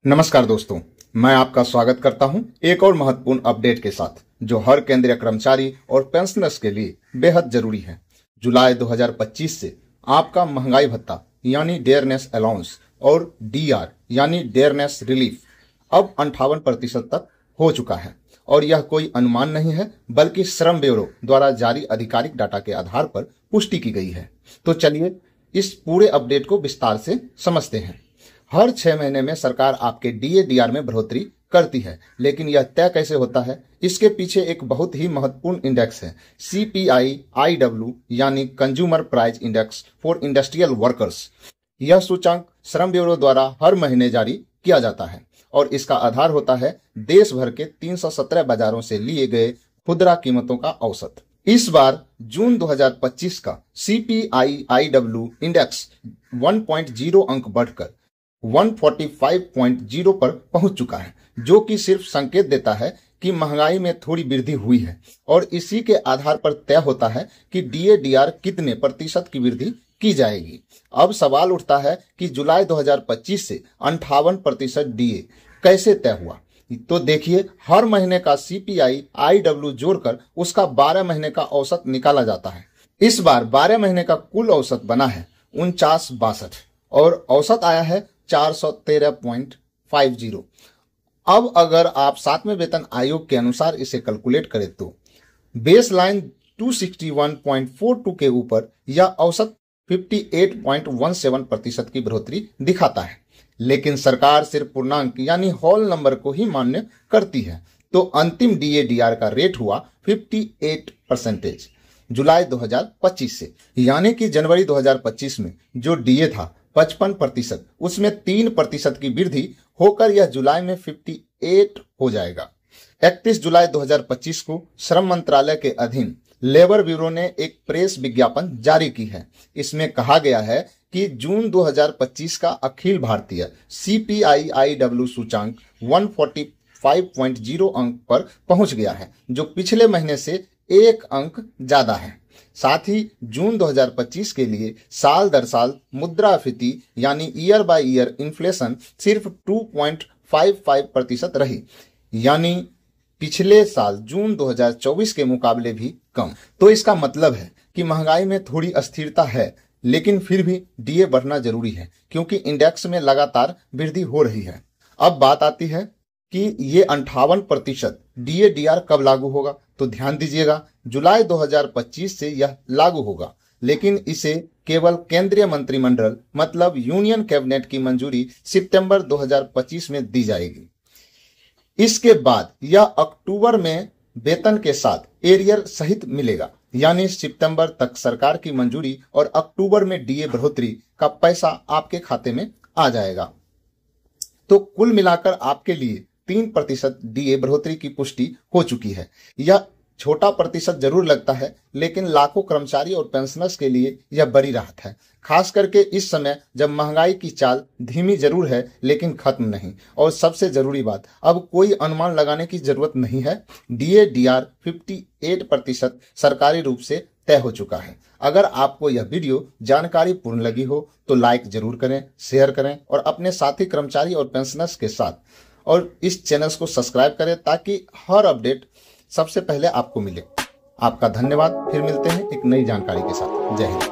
नमस्कार दोस्तों, मैं आपका स्वागत करता हूं एक और महत्वपूर्ण अपडेट के साथ जो हर केंद्रीय कर्मचारी और पेंशनर्स के लिए बेहद जरूरी है। जुलाई 2025 से आपका महंगाई भत्ता यानी डेयरनेस अलाउंस और डीआर यानी डेयरनेस रिलीफ अब 58% तक हो चुका है और यह कोई अनुमान नहीं है बल्कि श्रम ब्यूरो द्वारा जारी आधिकारिक डाटा के आधार पर पुष्टि की गई है। तो चलिए इस पूरे अपडेट को विस्तार से समझते हैं। हर 6 महीने में सरकार आपके डीए-डीआर में बढ़ोतरी करती है, लेकिन यह तय कैसे होता है? इसके पीछे एक बहुत ही महत्वपूर्ण इंडेक्स है, CPI-IW यानी consumer price index for industrial workers. यह सूचकांक श्रम ब्यूरो द्वारा हर महीने जारी किया जाता है और इसका आधार होता है देश भर के 317 बाजारों से लिए गए खुदरा कीमतों का औसत। इस बार जून 2025 का CPI-IW इंडेक्स 1.0 अंक बढ़कर 145.0 पर पहुंच चुका है, जो कि सिर्फ संकेत देता है कि महंगाई में थोड़ी वृद्धि हुई है और इसी के आधार पर तय होता है कि डीए-डीआर कितने प्रतिशत की वृद्धि की जाएगी। अब सवाल उठता है कि जुलाई 2025 से 58% डीए कैसे तय हुआ? तो देखिए, हर महीने का CPI-IW जोड़कर उसका 12 महीने का औसत निकाला जाता है। इस बार 12 महीने का कुल औसत बना है 49.62 और औसत आया है 413.50। अब अगर आप 7वें वेतन आयोग के अनुसार इसे कैलकुलेट करें तो बेस लाइन 261.42 के ऊपर यह औसत 58.17% की बढ़ोतरी दिखाता है, लेकिन सरकार सिर्फ पूर्णांक यानी होल नंबर को ही मान्य करती है। तो अंतिम डीए-डीआर का रेट हुआ 58% जुलाई 2025 से, यानी कि जनवरी 2025 में जो डीए था 55%, उसमें 3% की वृद्धि होकर यह जुलाई में 58 हो जाएगा। 31 जुलाई 2025 को श्रम मंत्रालय के अधीन लेबर ब्यूरो ने एक प्रेस विज्ञापन जारी की है। इसमें कहा गया है कि जून 2025 का अखिल भारतीय CPI-IW सूचकांक 145.0 अंक पर पहुंच गया है, जो पिछले महीने से 1 अंक ज्यादा है। साथ ही जून 2025 के लिए साल दर साल मुद्रास्फीति यानी ईयर बाय ईयर इन्फ्लेशन सिर्फ 2.55% रही, यानी पिछले साल जून 2024 के मुकाबले भी कम। तो इसका मतलब है कि महंगाई में थोड़ी अस्थिरता है, लेकिन फिर भी डीए बढ़ना जरूरी है क्योंकि इंडेक्स में लगातार वृद्धि हो रही है। अब बात आती है कि ये 58% डीए-डीआर कब लागू होगा? तो ध्यान दीजिएगा, जुलाई 2025 से यह लागू होगा, लेकिन इसे केवल केंद्रीय मंत्रिमंडल मतलब यूनियन कैबिनेट की मंजूरी सितंबर 2025 में दी जाएगी। इसके बाद यह अक्टूबर में वेतन के साथ एरियर सहित मिलेगा, यानी सितंबर तक सरकार की मंजूरी और अक्टूबर में डीए बढ़ोतरी का पैसा आपके खाते में आ जाएगा। तो कुल मिलाकर आपके लिए 3% डीए बढ़ोतरी की पुष्टि हो चुकी है। यह छोटा प्रतिशत जरूर लगता है, लेकिन लाखों कर्मचारी और पेंशनर्स के लिए यह बड़ी राहत है, खास करके इस समय जब महंगाई की चाल धीमी जरूर है लेकिन खत्म नहीं। और सबसे जरूरी बात, अब कोई अनुमान लगाने की जरूरत नहीं है। डीए-डीआर 58% सरकारी रूप से तय हो चुका है। अगर आपको यह वीडियो जानकारी पूर्ण लगी हो तो लाइक जरूर करें, शेयर करें और अपने साथी कर्मचारी और पेंशनर्स के साथ और इस चैनल को सब्सक्राइब करें ताकि हर अपडेट सबसे पहले आपको मिले। आपका धन्यवाद। फिर मिलते हैं एक नई जानकारी के साथ। जय हिंद।